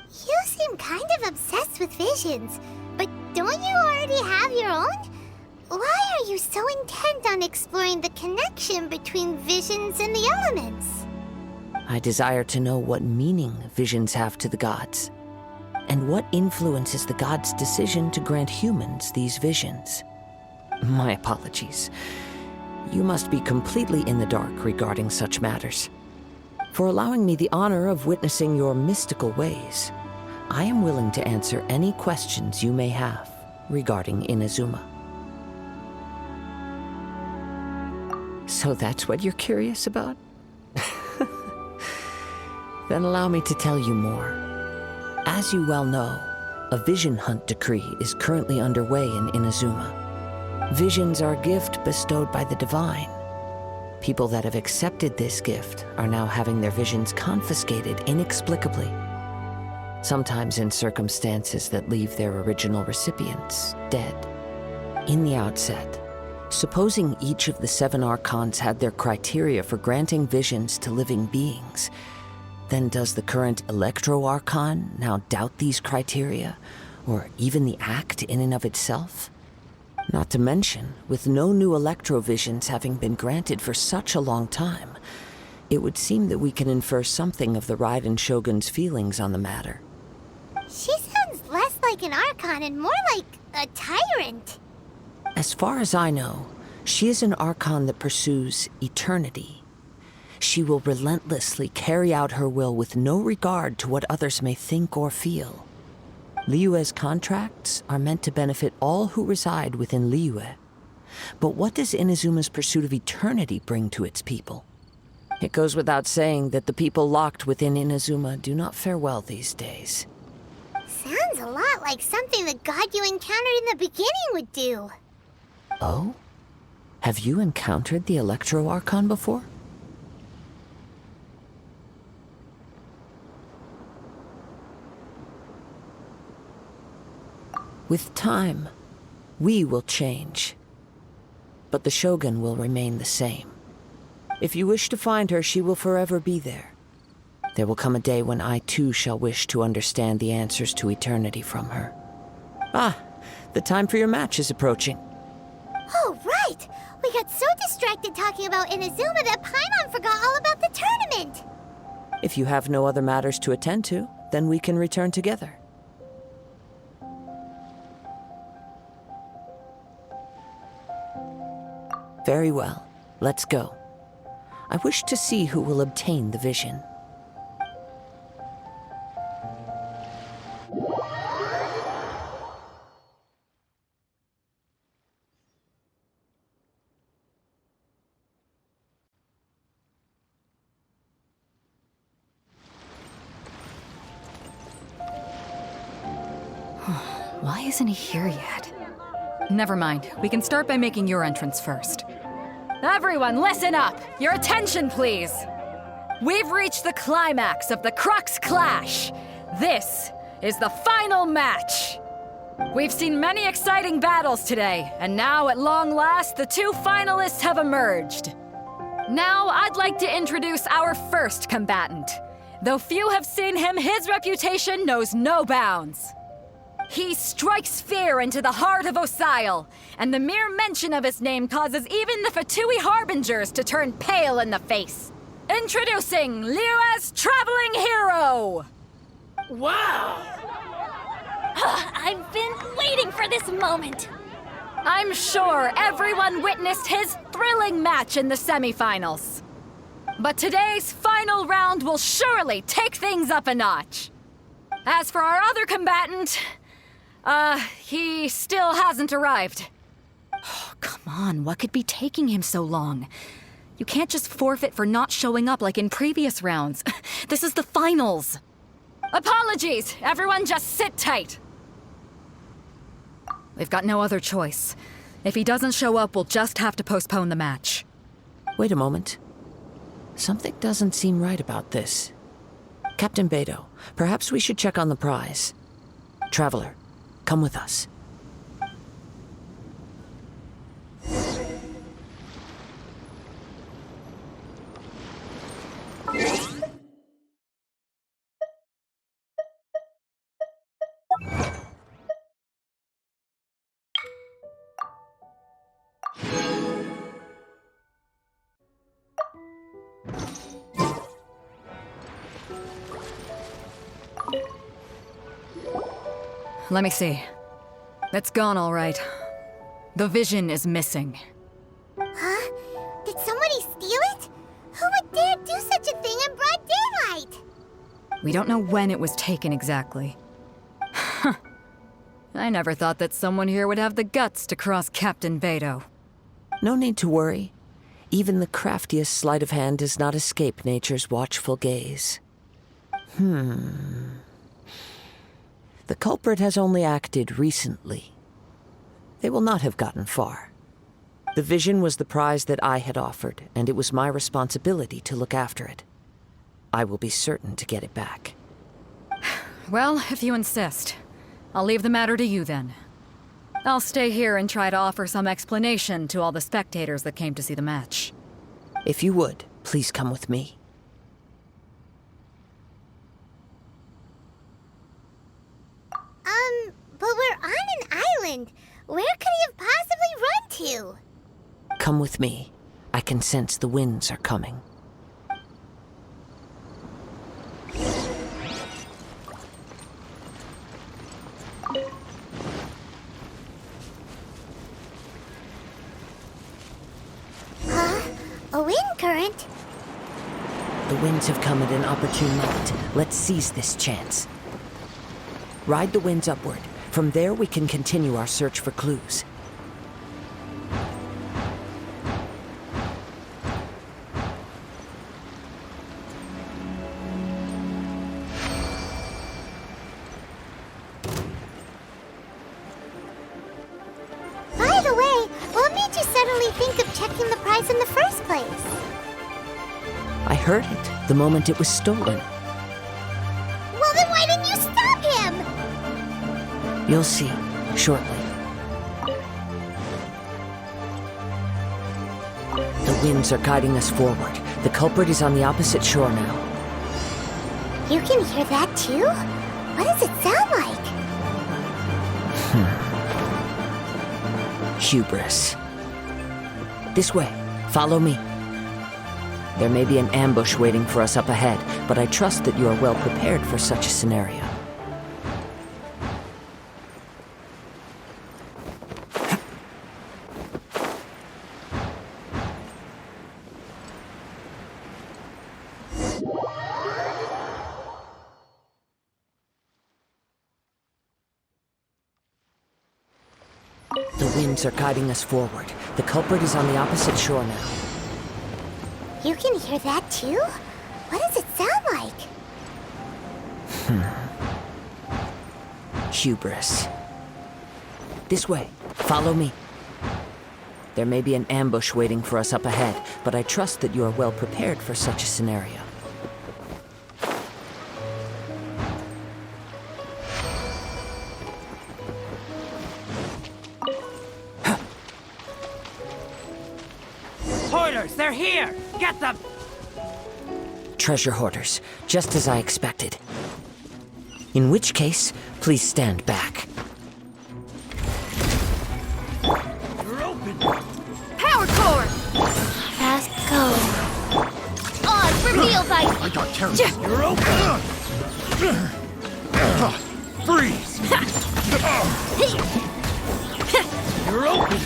You seem kind of obsessed with visions, but don't you already have your own? Why are you so intent on exploring the connection between visions and the elements? I desire to know what meaning visions have to the gods, and what influences the gods' decision to grant humans these visions. My apologies. You must be completely in the dark regarding such matters. For allowing me the honor of witnessing your mystical ways, I am willing to answer any questions you may have regarding Inazuma. So that's what you're curious about? Then allow me to tell you more. As you well know, a vision hunt decree is currently underway in Inazuma. Visions are a gift bestowed by the divine. People that have accepted this gift are now having their visions confiscated inexplicably, sometimes in circumstances that leave their original recipients dead. In the outset, supposing each of the 7 archons had their criteria for granting visions to living beings, then does the current Electro-Archon now doubt these criteria, or even the act in and of itself? Not to mention, with no new Electro-Visions having been granted for such a long time, it would seem that we can infer something of the Raiden Shogun's feelings on the matter. She sounds less like an Archon and more like a tyrant. As far as I know, she is an Archon that pursues eternity. She will relentlessly carry out her will with no regard to what others may think or feel. Liyue's contracts are meant to benefit all who reside within Liyue. But what does Inazuma's pursuit of eternity bring to its people? It goes without saying that the people locked within Inazuma do not fare well these days. Sounds a lot like something the god you encountered in the beginning would do. Oh? Have you encountered the Electro-Archon before? With time, we will change. But the Shogun will remain the same. If you wish to find her, she will forever be there. There will come a day when I too shall wish to understand the answers to eternity from her. Ah, the time for your match is approaching. Oh, right! We got so distracted talking about Inazuma that Paimon forgot all about the tournament! If you have no other matters to attend to, then we can return together. Very well. Let's go. I wish to see who will obtain the vision. Why isn't he here yet? Never mind. We can start by making your entrance first. Everyone, listen up! Your attention, please! We've reached the climax of the Crux Clash! This is the final match! We've seen many exciting battles today, and now, at long last, the two finalists have emerged. Now, I'd like to introduce our first combatant. Though few have seen him, his reputation knows no bounds. He strikes fear into the heart of Osile, and the mere mention of his name causes even the Fatui Harbingers to turn pale in the face. Introducing Liyue's Traveling Hero! Wow! I've been waiting for this moment. I'm sure everyone witnessed his thrilling match in the semifinals. But today's final round will surely take things up a notch. As for our other combatant, he still hasn't arrived. Oh, come on, what could be taking him so long? You can't just forfeit for not showing up like in previous rounds. This is the finals. Apologies, everyone just sit tight. We've got no other choice. If he doesn't show up, we'll just have to postpone the match. Wait a moment. Something doesn't seem right about this. Captain Beidou, perhaps we should check on the prize. Traveler, come with us. Let me see. It's gone all right. The vision is missing. Huh? Did somebody steal it? Who would dare do such a thing in broad daylight? We don't know when it was taken exactly. I never thought that someone here would have the guts to cross Captain Beidou. No need to worry. Even the craftiest sleight of hand does not escape nature's watchful gaze. The culprit has only acted recently. They will not have gotten far. The vision was the prize that I had offered, and it was my responsibility to look after it. I will be certain to get it back. Well, if you insist. I'll leave the matter to you then. I'll stay here and try to offer some explanation to all the spectators that came to see the match. If you would, please come with me. But we're on an island. Where could he have possibly run to? Come with me. I can sense the winds are coming. Huh? A wind current? The winds have come at an opportune moment. Let's seize this chance. Ride the winds upward. From there, we can continue our search for clues. By the way, what made you suddenly think of checking the prize in the first place? I heard it the moment it was stolen. Well, then why didn't you stop him? You'll see. shortly. The winds are guiding us forward. The culprit is on the opposite shore now. You can hear that too? What does it sound like? Hubris. This way. Follow me. There may be an ambush waiting for us up ahead, but I trust that you are well prepared for such a scenario. The winds are guiding us forward. The culprit is on the opposite shore now. You can hear that too? What does it sound like? Hubris. This way. Follow me. There may be an ambush waiting for us up ahead, but I trust that you are well prepared for such a scenario. Hoarders, they're here! Get them! Treasure hoarders, just as I expected. In which case, please stand back. You're open! Power core! Fast go. Oz, reveal by... I got carried. You're open! Freeze! You're open!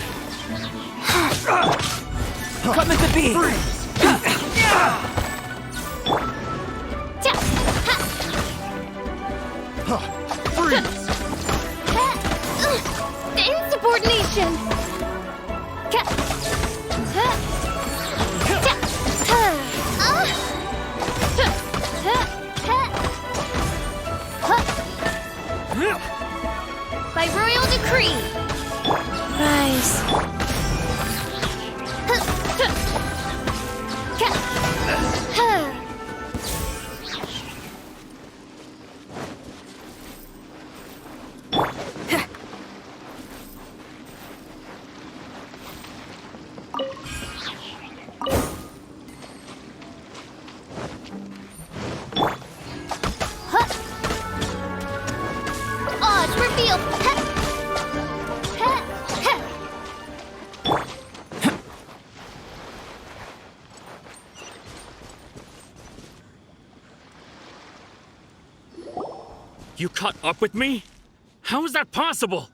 Come at the beam! Freeze! Freeze! Insubordination! By royal decree! Rise. Oz, reveal! You caught up with me? How is that possible?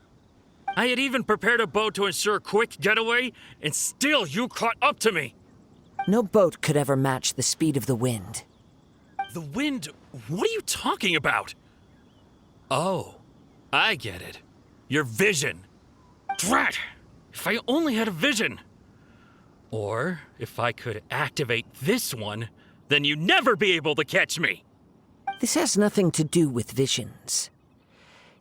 I had even prepared a boat to ensure a quick getaway, and still you caught up to me! No boat could ever match the speed of the wind. The wind? What are you talking about? Oh, I get it. Your vision. Drat! If I only had a vision! Or, if I could activate this one, then you'd never be able to catch me! This has nothing to do with visions.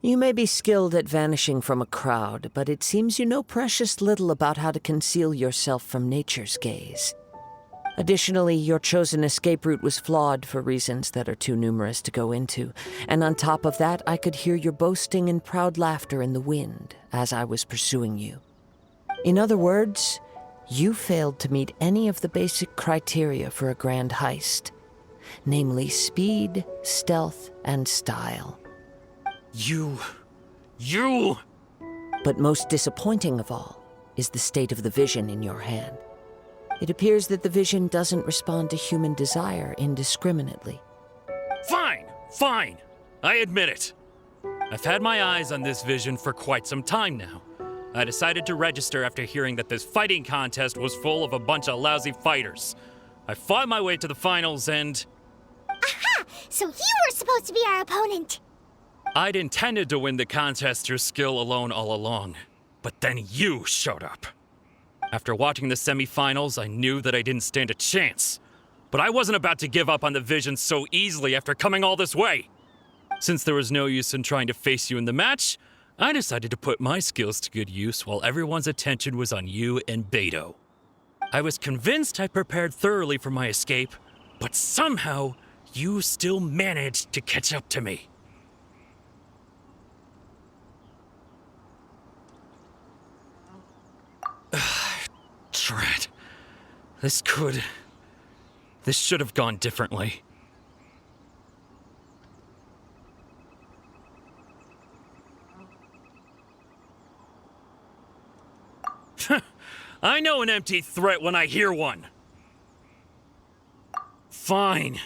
You may be skilled at vanishing from a crowd, but it seems you know precious little about how to conceal yourself from nature's gaze. Additionally, your chosen escape route was flawed for reasons that are too numerous to go into, and on top of that, I could hear your boasting and proud laughter in the wind as I was pursuing you. In other words, you failed to meet any of the basic criteria for a grand heist, namely speed, stealth, and style. You... But most disappointing of all is the state of the vision in your hand. It appears that the vision doesn't respond to human desire indiscriminately. Fine. I admit it. I've had my eyes on this vision for quite some time now. I decided to register after hearing that this fighting contest was full of a bunch of lousy fighters. I fought my way to the finals and... Aha! So you were supposed to be our opponent! I'd intended to win the contest through skill alone all along, but then you showed up. After watching the semifinals, I knew that I didn't stand a chance. But I wasn't about to give up on the vision so easily after coming all this way. Since there was no use in trying to face you in the match, I decided to put my skills to good use while everyone's attention was on you and Beto. I was convinced I prepared thoroughly for my escape, but somehow you still managed to catch up to me. This should have gone differently. I know an empty threat when I hear one. Fine.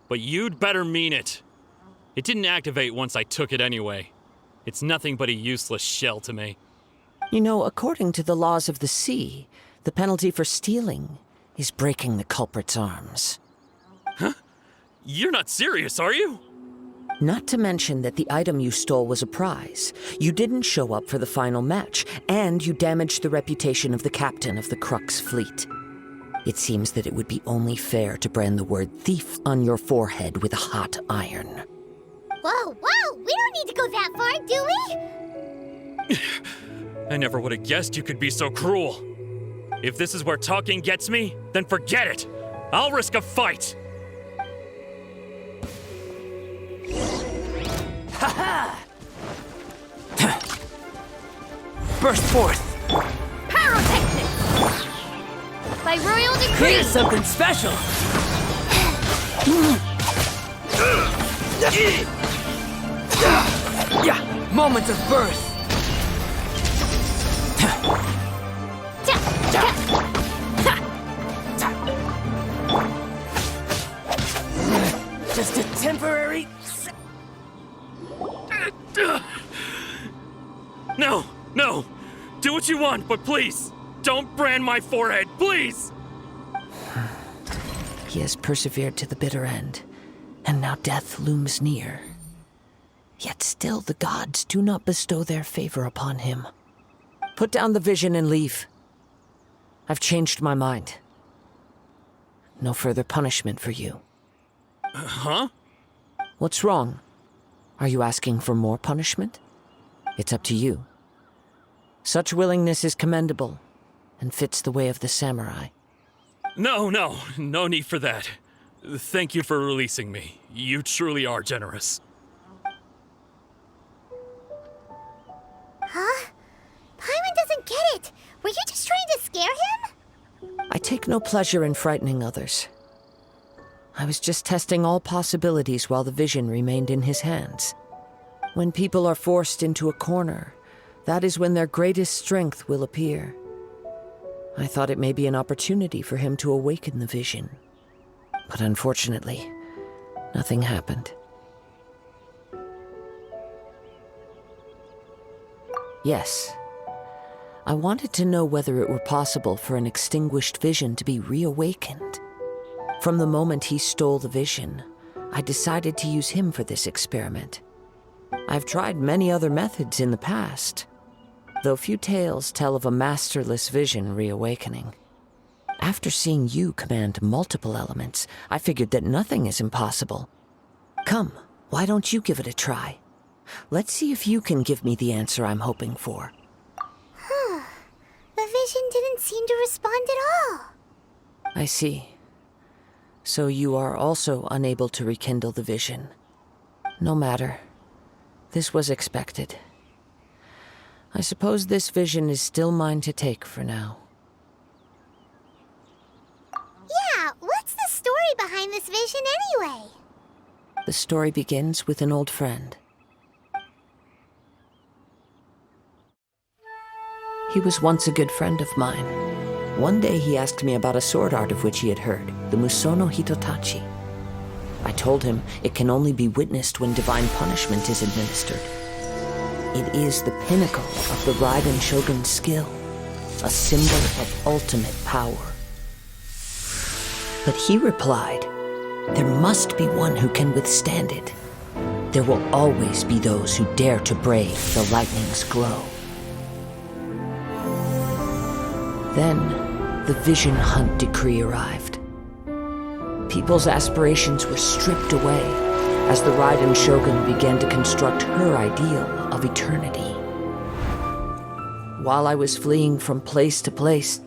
But you'd better mean it. It didn't activate once I took it anyway. It's nothing but a useless shell to me. You know, according to the laws of the sea, the penalty for stealing is breaking the culprit's arms. Huh? You're not serious, are you? Not to mention that the item you stole was a prize. You didn't show up for the final match, and you damaged the reputation of the captain of the Crux fleet. It seems that it would be only fair to brand the word thief on your forehead with a hot iron. Whoa, whoa! We don't need to go that far, do we? I never would have guessed you could be so cruel. If this is where talking gets me, then forget it. I'll risk a fight. Ha-ha! Burst forth! Pyrotechnics! By royal decree! Here's something special! Yeah, moments of birth! Just a temporary... No, no! Do what you want, but please, don't brand my forehead, please! He has persevered to the bitter end, and now death looms near. Yet still the gods do not bestow their favor upon him. Put down the vision and leave. I've changed my mind. No further punishment for you. Huh? What's wrong? Are you asking for more punishment? It's up to you. Such willingness is commendable, and fits the way of the samurai. No need for that. Thank you for releasing me. You truly are generous. Huh? Paimon doesn't get it. Were you just trying to scare him? I take no pleasure in frightening others. I was just testing all possibilities while the vision remained in his hands. When people are forced into a corner, that is when their greatest strength will appear. I thought it may be an opportunity for him to awaken the vision. But unfortunately, nothing happened. Yes, I wanted to know whether it were possible for an extinguished vision to be reawakened. From the moment he stole the vision, I decided to use him for this experiment. I've tried many other methods in the past, though few tales tell of a masterless vision reawakening. After seeing you command multiple elements, I figured that nothing is impossible. Come, why don't you give it a try? Let's see if you can give me the answer I'm hoping for. The vision didn't seem to respond at all. I see. So you are also unable to rekindle the vision. No matter. This was expected. I suppose this vision is still mine to take for now. Yeah, what's the story behind this vision anyway? The story begins with an old friend. He was once a good friend of mine. One day he asked me about a sword art of which he had heard, the Musono Hitotachi. I told him it can only be witnessed when divine punishment is administered. It is the pinnacle of the Raiden Shogun's skill, a symbol of ultimate power. But he replied, there must be one who can withstand it. There will always be those who dare to brave the lightning's glow. Then, the Vision Hunt decree arrived. People's aspirations were stripped away as the Raiden Shogun began to construct her ideal of eternity. While I was fleeing from place to place,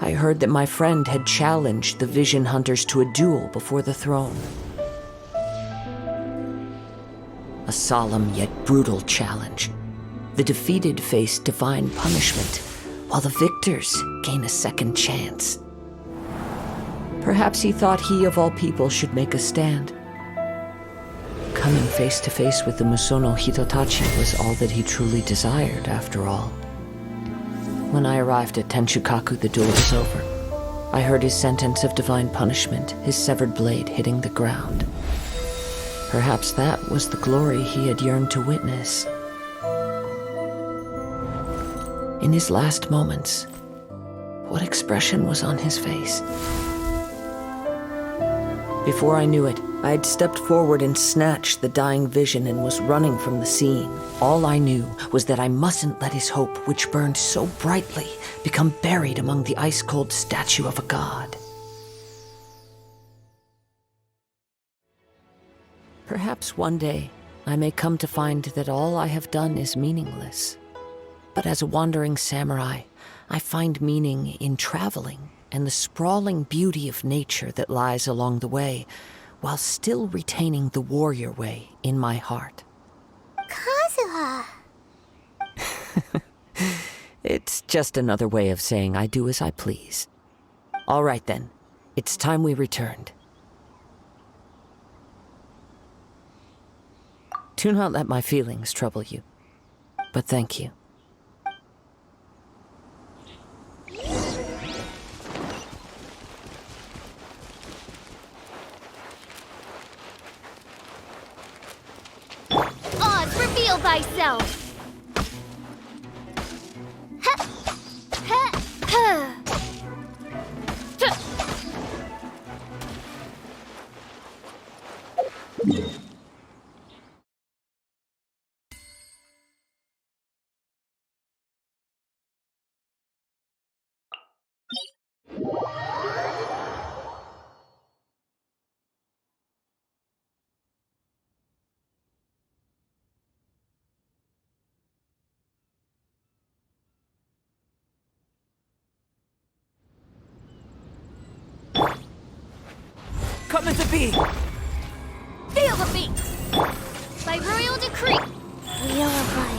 I heard that my friend had challenged the Vision Hunters to a duel before the throne. A solemn yet brutal challenge. The defeated face divine punishment, while the victors gain a second chance. Perhaps he thought he of all people should make a stand. Coming face to face with the Musono Hitotachi was all that he truly desired, after all. When I arrived at Tenshukaku, the duel was over. I heard his sentence of divine punishment, his severed blade hitting the ground. Perhaps that was the glory he had yearned to witness. In his last moments, what expression was on his face? Before I knew it, I had stepped forward and snatched the dying vision and was running from the scene. All I knew was that I mustn't let his hope, which burned so brightly, become buried among the ice-cold statue of a god. Perhaps one day I may come to find that all I have done is meaningless. But as a wandering samurai, I find meaning in traveling and the sprawling beauty of nature that lies along the way, while still retaining the warrior way in my heart. Kazuha! It's just another way of saying I do as I please. All right then, it's time we returned. Do not let my feelings trouble you, but thank you. Oz, reveal thyself! Coming to be! Feel the beat! By royal decree! Wheel of Life.